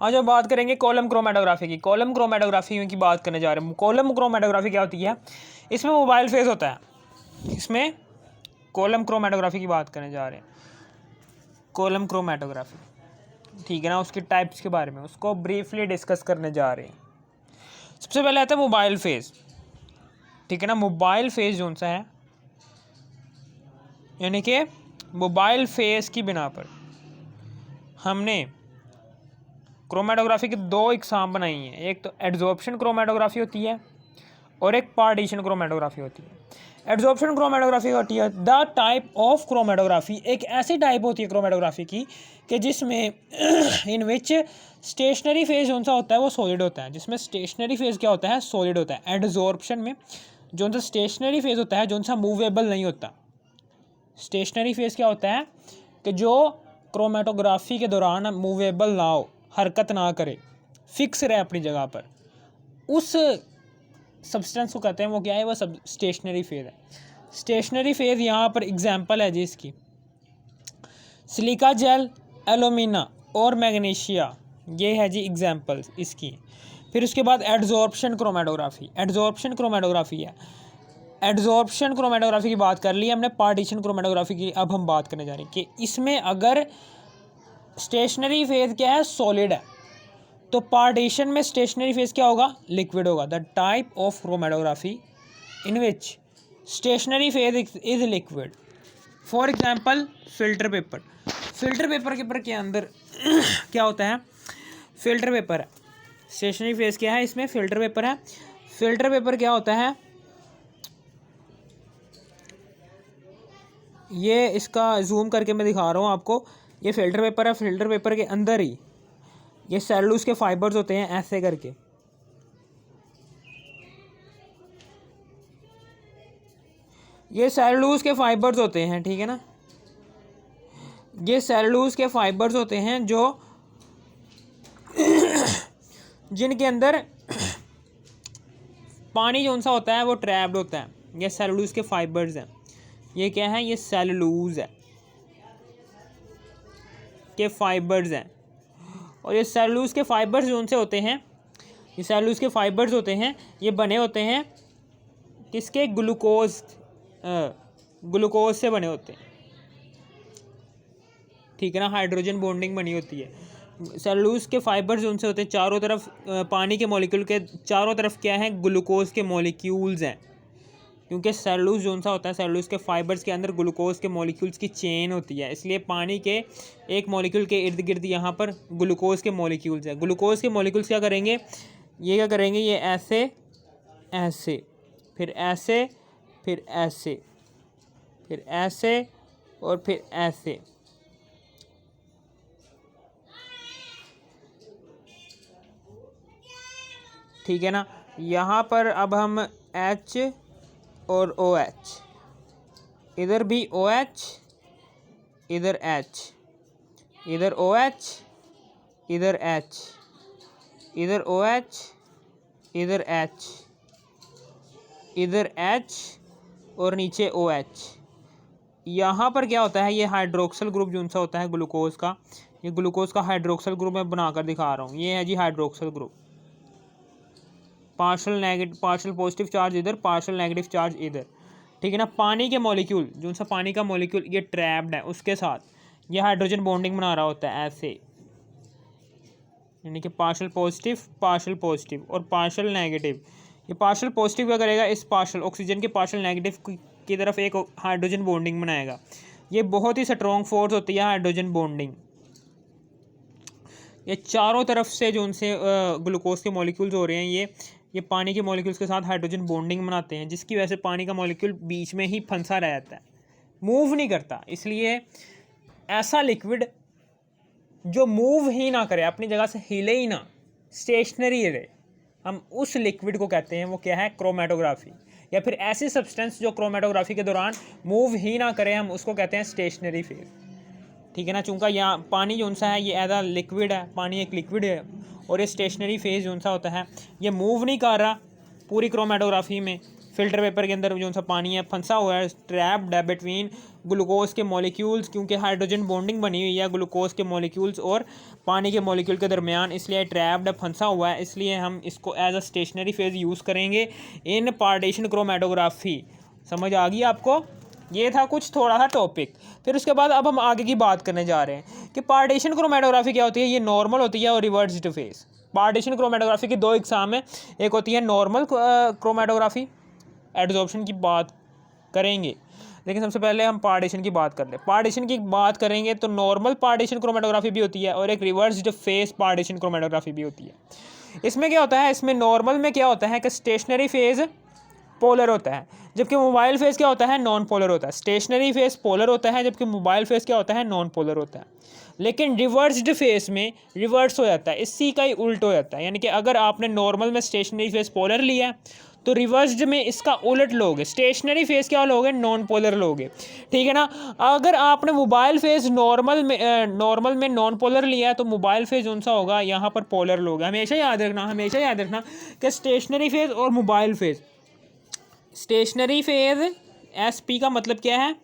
आज हम बात करेंगे कॉलम क्रोमेटोग्राफी की। कॉलम क्रोमेटोग्राफी की बात करने जा रहे हैं। कॉलम क्रोमेटोग्राफी क्या होती है? इसमें मोबाइल फेज होता है। इसमें कॉलम क्रोमेटोग्राफी की बात करने जा रहे हैं। कॉलम क्रोमेटोग्राफी, ठीक है ना, उसकी टाइप्स के बारे में उसको ब्रीफली डिस्कस करने जा रहे हैं। सबसे पहले आता है मोबाइल फेज, ठीक है ना। मोबाइल फेज जो सा है, यानी कि मोबाइल फेज की बिना पर हमने क्रोमेटोग्राफी की दो इकसाम बनाई हैं। एक तो एड्जॉर्प्शन क्रोमेटोग्राफी होती है और एक पार्टीशन क्रोमेटोग्राफी होती है। एड्जॉर्प्शन क्रोमेटोग्राफी होती है द टाइप ऑफ क्रोमेटोग्राफी, एक ऐसी टाइप होती है क्रोमेटोग्राफी की कि जिसमें इन विच स्टेशनरी फेज जो सा होता है वो सॉलिड होता है। जिसमें स्टेशनरी फेज क्या होता है? सॉलिड होता है। एड्जॉर्प्शन में जो सा स्टेशनरी फेज होता है, जो सा मूवेबल नहीं होता। स्टेशनरी फेज क्या होता है कि जो क्रोमेटोग्राफी के दौरान मूवेबल ना हो, हरकत ना करे, फिक्स रहे अपनी जगह पर, उस सब्सटेंस को कहते हैं वो क्या है? वो सब स्टेशनरी फेज है। स्टेशनरी फेज यहाँ पर एग्जांपल है जी इसकी, सिलिका जेल, एलुमिना और मैग्नीशिया, ये है जी एग्जांपल्स इसकी। फिर उसके बाद एड्जॉर्प्शन क्रोमेटोग्राफी। एड्जॉर्प्शन क्रोमेटोग्राफी है। एड्जॉर्प्शन क्रोमेटोग्राफी की बात कर ली हमने। पार्टीशन क्रोमेटोग्राफी की अब हम बात करने जा रहे हैं कि इसमें अगर स्टेशनरी फेज क्या है? सॉलिड है, तो पार्टीशन में स्टेशनरी फेज क्या होगा? लिक्विड होगा। The type of chromatography in which stationary phase is liquid. For example filter paper. Filter paper के अंदर क्या होता है? फिल्टर पेपर है। स्टेशनरी फेज क्या है इसमें? फिल्टर पेपर है। फिल्टर पेपर क्या होता है? ये इसका जूम करके मैं दिखा रहा हूँ आपको। ये फिल्टर पेपर है। फिल्टर पेपर के अंदर ही ये सेलुलोज के फाइबर्स होते हैं, ऐसे करके। ये सेलुलोज के फाइबर्स होते हैं, ठीक है ना। ये सेलुलोज के फाइबर्स होते हैं जो जिनके अंदर पानी जो सा होता है वो ट्रैप्ड होता है। ये सेलुलोज के फाइबर्स हैं। ये क्या है? ये सेलुलोज है के फाइबर्स हैं। और ये सेलुलोज के फाइबर्स जो उनसे होते हैं, ये सेलुलोज के फाइबर्स होते हैं, ये बने होते हैं किसके? ग्लूकोज से बने होते हैं, ठीक है ना। हाइड्रोजन बॉन्डिंग बनी होती है। सेलुलोज के फाइबर्स जो उनसे होते हैं, चारों तरफ पानी के मॉलिक्यूल के चारों तरफ क्या है? ग्लूकोज के मॉलिक्यूल्स हैं। क्योंकि सेलुलोज जो सा होता है, सेलुलोज के फाइबर्स के अंदर ग्लूकोज के मॉलिक्यूल्स की चेन होती है, इसलिए पानी के एक मॉलिक्यूल के इर्द गिर्द यहाँ पर ग्लूकोज के मॉलिक्यूल्स हैं। ग्लूकोज के मॉलिक्यूल्स क्या करेंगे? ये क्या करेंगे? ये ऐसे ऐसे, फिर ऐसे, फिर ऐसे, फिर ऐसे और फिर ऐसे, ठीक है ना। यहाँ पर अब हम H और OH, इधर भी OH, इधर H, इधर OH, इधर H, इधर OH, इधर H, इधर H और नीचे OH। यहाँ पर क्या होता है? ये हाइड्रोक्सल ग्रुप जो सा होता है ग्लूकोज का, ये ग्लूकोज का हाइड्रोक्सल ग्रुप मैं बनाकर दिखा रहा हूँ। ये है जी hydroxyl group. Partial negative, partial positive charge इधर, पार्शल नेगेटिव चार्ज इधर, ठीक है ना। पानी के मॉलिक्यूल जो सा पानी का मॉलिक्यूल ये ट्रैप्ड है, उसके साथ ये हाइड्रोजन बॉन्डिंग बना रहा होता है ऐसे, यानी कि पार्शल पॉजिटिव और पार्शल नेगेटिव। ये पार्शल पॉजिटिव क्या करेगा? इस पार्शल ऑक्सीजन के पार्शल नेगेटिव की तरफ एक हाइड्रोजन बॉन्डिंग बनाएगा। ये बहुत ही स्ट्रॉन्ग फोर्स होती है हाइड्रोजन बॉन्डिंग। ये चारों तरफ से जो उनसे ग्लूकोज के मॉलिक्यूल्स हो रहे हैं, ये पानी के मॉलिक्यूल्स के साथ हाइड्रोजन बॉन्डिंग बनाते हैं, जिसकी वजह से पानी का मॉलिक्यूल बीच में ही फंसा रह जाता है, मूव नहीं करता। इसलिए ऐसा लिक्विड जो मूव ही ना करे, अपनी जगह से हिले ही ना, स्टेशनरी रहे, हम उस लिक्विड को कहते हैं वो क्या है? क्रोमेटोग्राफी। या फिर ऐसी सब्सटेंस जो क्रोमेटोग्राफी के दौरान मूव ही ना करे, हम उसको कहते हैं स्टेशनरी फेज, ठीक है ना। चूँकि यहाँ पानी जो सा है ये एज अ लिक्विड है, पानी एक लिक्विड है, और ये स्टेशनरी फेज जो सा होता है ये मूव नहीं कर रहा पूरी क्रोमेटोग्राफी में, फिल्टर पेपर के अंदर जो सा पानी है फंसा हुआ है, ट्रैप्ड है बिटवीन ग्लूकोज के मॉलिक्यूल्स, क्योंकि हाइड्रोजन बॉन्डिंग बनी हुई है ग्लूकोज के मॉलिक्यूल्स और पानी के मॉलिक्यूल के दरमियान, इसलिए ट्रैप्ड है, फंसा हुआ है, इसलिए हम इसको as a stationary phase use करेंगे इन पार्टीशन क्रोमेटोग्राफी। समझ आ गई आपको? ये था कुछ थोड़ा सा टॉपिक। फिर उसके बाद अब हम आगे की बात करने जा रहे हैं कि पार्टीशन क्रोमेटोग्राफी क्या होती है। ये नॉर्मल होती है और रिवर्स्ड फेज। पार्टीशन क्रोमेटोग्राफी की दो एग्जाम है, एक होती है नॉर्मल क्रोमेटोग्राफी, एडजॉर्प्शन की बात करेंगे, लेकिन सबसे पहले हम पार्टीशन की बात कर ले। पार्टीशन की बात करेंगे तो नॉर्मल पार्टीशन क्रोमेटोग्राफी भी होती है और एक रिवर्स्ड फेज पार्टीशन क्रोमेटोग्राफी भी होती है। इसमें क्या होता है, इसमें नॉर्मल में क्या होता है कि स्टेशनरी फेज पोलर होता है, जबकि मोबाइल फेज क्या होता है, नॉन पोलर होता है। स्टेशनरी फेज पोलर होता है, जबकि मोबाइल फेज क्या होता है, नॉन पोलर होता है। लेकिन रिवर्स्ड फेज में रिवर्स हो जाता है, इसी का ही उल्ट हो जाता है। यानी कि अगर आपने नॉर्मल में स्टेशनरी फेज पोलर लिया तो रिवर्स्ड में इसका उलट लोगे, स्टेशनरी फेज क्या लोगे, नॉन पोलर लोगे। ठीक है ना। अगर आपने मोबाइल फेज नॉर्मल में नॉन पोलर लिया है तो मोबाइल फेज कौन सा होगा, यहाँ पर पोलर लोगे। हमेशा याद रखना कि स्टेशनरी फेज और mobile phase, stationary phase SP का मतलब क्या है,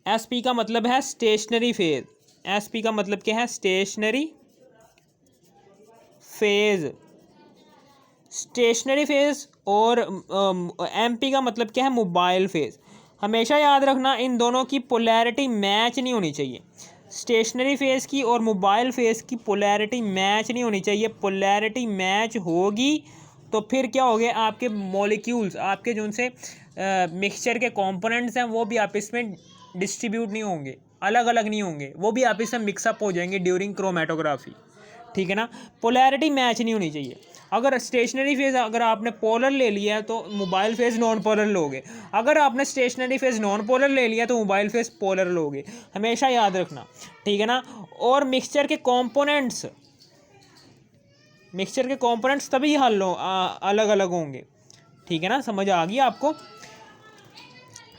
एसपी का मतलब है स्टेशनरी फेज, एसपी का मतलब क्या है, स्टेशनरी फेज, स्टेशनरी फेज। और एमपी का मतलब क्या है, मोबाइल फेज। हमेशा याद रखना इन दोनों की पोलैरिटी मैच नहीं होनी चाहिए, स्टेशनरी फेज की और मोबाइल फेज की पोलैरिटी मैच नहीं होनी चाहिए। पोलैरिटी मैच होगी तो फिर क्या हो गया, आपके मॉलिक्यूल्स, आपके जो उनसे मिक्सचर के कंपोनेंट्स हैं वो भी आपस में डिस्ट्रीब्यूट नहीं होंगे, अलग अलग नहीं होंगे, वो भी आपस में मिक्सअप हो जाएंगे ड्यूरिंग क्रोमेटोग्राफी। ठीक है ना। पोलैरिटी मैच नहीं होनी चाहिए। अगर स्टेशनरी फेज अगर आपने पोलर ले लिया है तो मोबाइल फेज नॉन पोलर लोगे, अगर आपने स्टेशनरी फेज नॉन पोलर ले लिया तो मोबाइल फेज पोलर लोगे। हमेशा याद रखना। ठीक है ना। और मिक्सचर के कंपोनेंट्स, मिक्सचर के कंपोनेंट्स तभी हल हो अलग अलग होंगे। ठीक है ना, समझ आ गई आपको?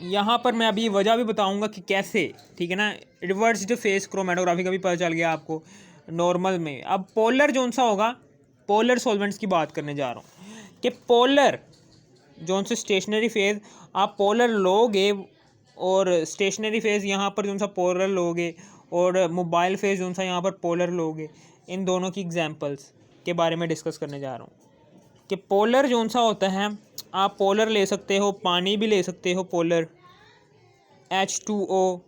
यहाँ पर मैं अभी वजह भी बताऊंगा कि कैसे। ठीक है ना। रिवर्स्ड फेज क्रोमेटोग्राफी का भी पता चल गया आपको नॉर्मल में। अब पोलर जोन सा होगा, पोलर सॉल्वेंट्स की बात करने जा रहा हूँ कि पोलर जोन से स्टेशनरी फेज आप पोलर लोगे और स्टेशनरी फेज यहाँ पर जोन सा पोलर लोगे और मोबाइल फेज जोन सा यहाँ पर पोलर लोगे। इन दोनों की एग्जांपल्स के बारे में डिस्कस करने जा रहा हूँ कि पोलर जोन सा होता है, आप पोलर ले सकते हो, पानी भी ले सकते हो, पोलर H2O।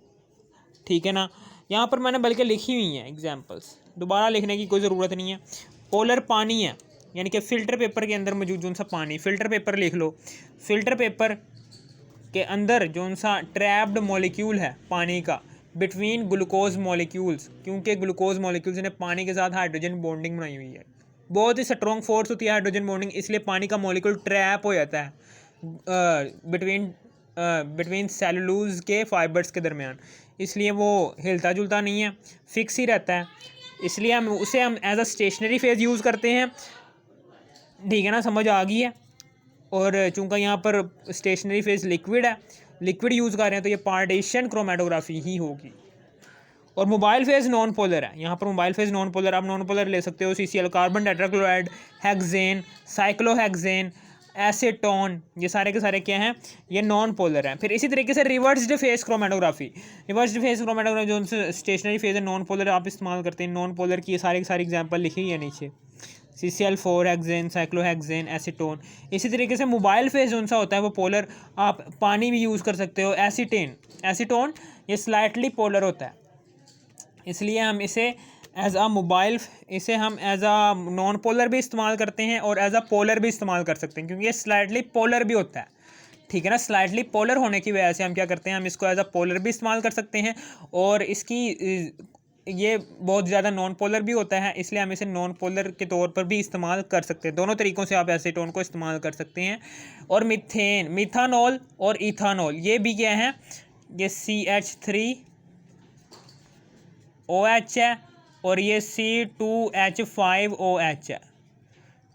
ठीक है ना। यहाँ पर मैंने बल्कि लिखी हुई हैं एग्जांपल्स, दोबारा लिखने की कोई ज़रूरत नहीं है। पोलर पानी है, यानी कि फ़िल्टर पेपर के अंदर मौजूद जोन सा पानी, फ़िल्टर पेपर लिख लो। फ़िल्टर पेपर के अंदर जोन सा ट्रैप्ड मॉलिक्यूल है पानी का बिटवीन ग्लूकोज मॉलिक्यूल्स, क्योंकि ग्लूकोज मॉलिक्यूल्स ने पानी के साथ हाइड्रोजन बॉन्डिंग बनाई हुई है, बहुत ही स्ट्रॉन्ग फोर्स होती है हाइड्रोजन बॉन्डिंग, इसलिए पानी का मॉलिक्यूल ट्रैप हो जाता है बिटवीन सेलुलोज के फाइबर्स के दरमियान, इसलिए वो हिलता जुलता नहीं है, फिक्स ही रहता है, इसलिए हम उसे as a stationary phase use करते हैं। ठीक है ना, समझ आ गई है। और चूँकि यहाँ पर स्टेशनरी फेज लिक्विड है, लिक्विड यूज़ कर रहे हैं तो ये पार्टीशन क्रोमेटोग्राफी ही होगी। और मोबाइल फेज नॉन पोलर है, यहाँ पर मोबाइल फेज नॉन पोलर, आप नॉन पोलर ले सकते हो CCl, carbon tetrachloride, hexane, cyclohexane, acetone, ये सारे के सारे क्या हैं, ये नॉन पोलर हैं। फिर इसी तरीके से reversed phase chromatography, reversed phase chromatography जो स्टेशनरी फेज है नॉन पोलर आप इस्तेमाल करते हैं। नॉन पोलर की ये सारी की सारी एग्जाम्पल लिखी हुई है नीचे, CCl4, हेक्सेन, साइक्लोहेक्सेन, एसीटोन। इसी तरीके से मोबाइल फेज जो सा होता है वो पोलर, आप पानी भी यूज़ कर सकते हो। एसीटोन ये स्लाइटली पोलर होता है, इसलिए हम इसे एज अ मोबाइल, इसे हम एज अ नॉन पोलर भी इस्तेमाल करते हैं और एज अ पोलर भी इस्तेमाल कर सकते हैं, क्योंकि ये स्लाइटली पोलर भी होता है। ठीक है ना। स्लाइटली पोलर होने की वजह से हम क्या करते हैं, हम इसको एज अ पोलर भी इस्तेमाल कर सकते हैं और इसकी ये बहुत ज़्यादा नॉन पोलर भी होता है, इसलिए हम इसे नॉन पोलर के तौर पर भी इस्तेमाल कर सकते हैं। दोनों तरीक़ों से आप एसीटोन को इस्तेमाल कर सकते हैं। और मीथेन, मिथानॉल और इथानॉल, ये भी क्या है, ये CH3OH है और ये C2H5OH है।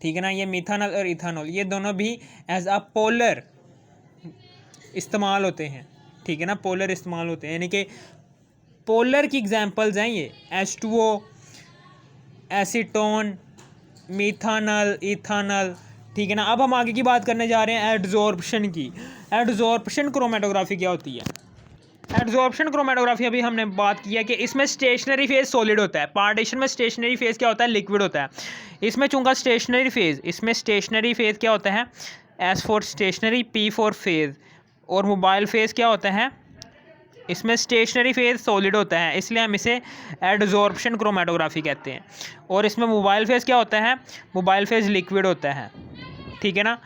ठीक है ना। ये मिथानॉल और इथानॉल ये दोनों भी एज अ पोलर इस्तेमाल होते हैं। ठीक है ना, पोलर इस्तेमाल होते हैं, यानी कि पोलर की एग्जांपल्स हैं ये H2O, एसीटोन, मिथानॉल, इथानॉल। ठीक है ना। अब हम आगे की बात करने जा रहे हैं एडजॉर्प्शन की। एडजॉर्प्शन क्रोमेटोग्राफी क्या होती है? एडजॉर्प्शन क्रोमेटोग्राफी अभी हमने बात की है कि इसमें स्टेशनरी फेज सॉलिड होता है, पार्टीशन में स्टेशनरी फेज क्या होता है? लिक्विड होता है। इसमें चूंकि स्टेशनरी फेज क्या होता है? S for stationary, P for phase, और मोबाइल फेज क्या होता है? इसमें स्टेशनरी फेज सॉलिड होता है, इसलिए हम इसे एडजॉर्प्शन क्रोमेटोग्राफी कहते हैं। और इसमें मोबाइल फेज क्या होता है? मोबाइल फेज लिक्विड होता है। ठीक है ना,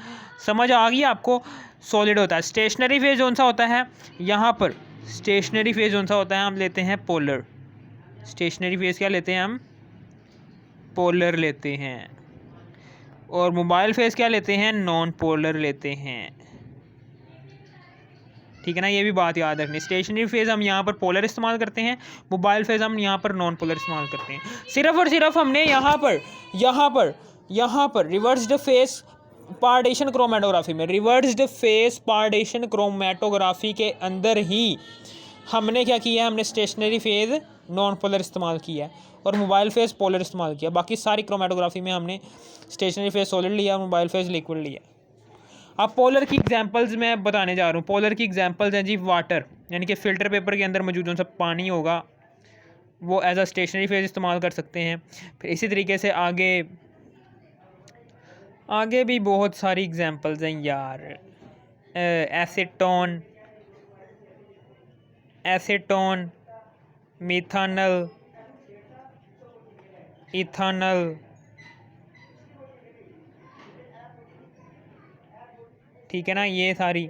समझ आ गई आपको? सॉलिड होता है। स्टेशनरी फेज कौन सा होता है? यहाँ पर स्टेशनरी फेज कौन सा होता है? हम लेते हैं पोलर। स्टेशनरी फेज क्या लेते हैं हम? पोलर लेते हैं। और मोबाइल फेज क्या लेते हैं? नॉन पोलर लेते हैं। ठीक है ना, ये भी बात याद रखनी। स्टेशनरी फेज हम यहाँ पर पोलर इस्तेमाल करते हैं, मोबाइल फेज हम यहाँ पर नॉन पोलर इस्तेमाल करते हैं। सिर्फ और सिर्फ हमने यहाँ पर रिवर्स्ड फेस पार्टीशन क्रोमेटोग्राफी में, रिवर्स्ड फेस पार्टीशन क्रोमेटोग्राफी के अंदर ही हमने क्या किया है? हमने स्टेशनरी फेज नॉन पोलर इस्तेमाल किया है और मोबाइल फेज पोलर इस्तेमाल किया। बाकी सारी क्रोमेटोग्राफी में हमने स्टेशनरी फेज सॉलिड लिया, मोबाइल फेज लिक्विड लिया। अब पोलर की एग्जांपल्स मैं बताने जा रहा हूँ। पोलर की एग्जांपल्स हैं जी, वाटर, यानी कि फ़िल्टर पेपर के अंदर मौजूद जो सा पानी होगा वो एज अ स्टेशनरी फेज इस्तेमाल कर सकते हैं। फिर इसी तरीके से आगे भी बहुत सारी एग्जांपल्स हैं यार। एसीटोन, मिथानल, इथानल, ठीक है ना, ये सारी।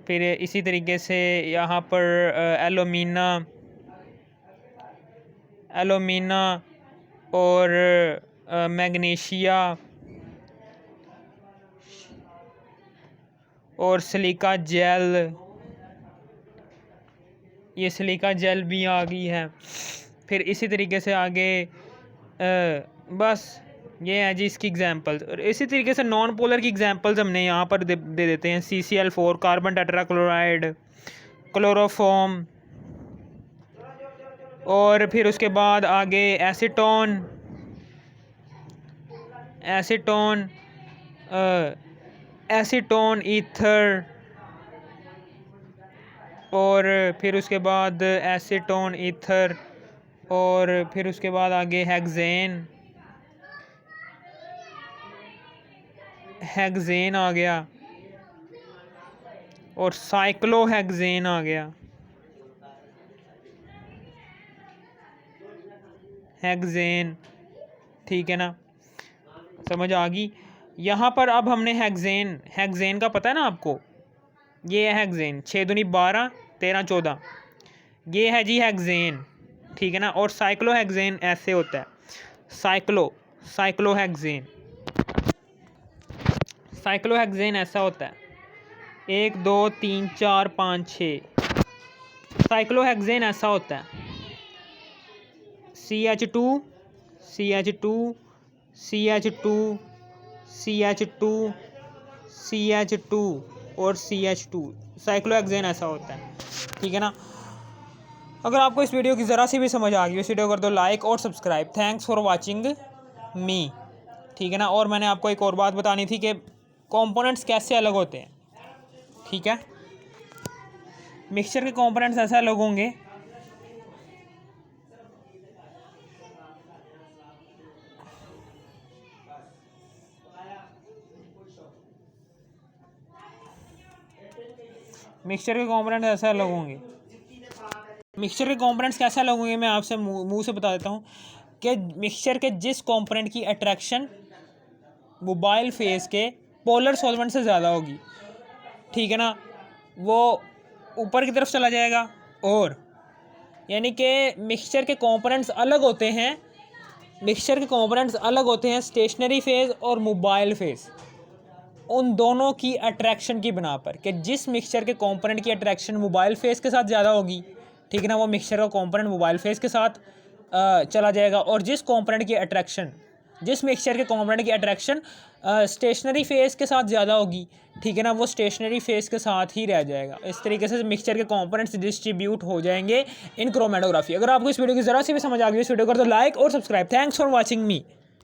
फिर इसी तरीके से यहाँ पर एलुमिना और मैग्नीशिया और सिलिका जेल, ये सिलिका जेल भी आ गई है। फिर इसी तरीके से आगे बस ये है जी इसकी एग्जांपल्स। और इसी तरीके से नॉन पोलर की एग्जांपल्स हमने यहाँ पर दे देते हैं। CCl4, कार्बन टेट्राक्लोराइड, क्लोरोफॉर्म, और फिर उसके बाद आगे एसीटोन ईथर, और फिर उसके बाद एसीटोन ईथर, और फिर उसके बाद आगे हेक्सेन आ गया, और साइक्लोहेक्सेन आ गया। हेक्सेन, ठीक है ना, समझ आ गई। यहाँ पर अब हमने हेक्सेन का पता है ना आपको? ये है हेक्सेन, 6 दूनी 12, 13 14, ये है जी हेक्सेन। ठीक है ना, और साइक्लोहेक्सेन ऐसे होता है। साइक्लोहेक्सेन ऐसा होता है, 1 2 3 4 5 6। साइक्लोहेक्सेन ऐसा होता है, CH2 CH2 CH2 CH2 CH2 और CH2। साइक्लोहेक्सेन ऐसा होता है। ठीक है ना, अगर आपको इस वीडियो की ज़रा सी भी समझ आ गई, इस वीडियो कर दो लाइक और subscribe. Thanks for watching me. ठीक है ना, और मैंने आपको एक और बात बतानी थी कि कंपोनेंट्स कैसे अलग होते हैं। ठीक है, मिक्सचर के कंपोनेंट्स ऐसे अलग होंगे मिक्सचर के कंपोनेंट्स कैसे अलग होंगे, मैं आपसे मुंह से बता देता हूँ कि मिक्सचर के जिस कंपोनेंट की अट्रैक्शन मोबाइल फेज के पोलर सॉल्वेंट से ज़्यादा होगी, ठीक है ना, वो ऊपर की तरफ चला जाएगा। और यानी कि मिक्सचर के कंपोनेंट्स अलग होते हैं, स्टेशनरी फेज और मोबाइल फेज, उन दोनों की अट्रैक्शन की बिना पर, कि जिस मिक्सचर के कंपोनेंट की अट्रैक्शन मोबाइल फेज के साथ ज़्यादा होगी, ठीक है ना, वो मिक्सचर का कंपोनेंट मोबाइल फेज के साथ चला जाएगा। और जिस मिक्सचर के कंपोनेंट की अट्रैक्शन स्टेशनरी फेज के साथ ज़्यादा होगी, ठीक है ना, वो स्टेशनरी फेज के साथ ही रह जाएगा। इस तरीके से मिक्सचर के कंपोनेंट्स डिस्ट्रीब्यूट हो जाएंगे इन क्रोमेटोग्राफी। अगर आपको इस वीडियो की ज़रा सी भी समझ आ गई, इस वीडियो को तो लाइक और subscribe. Thanks for watching me.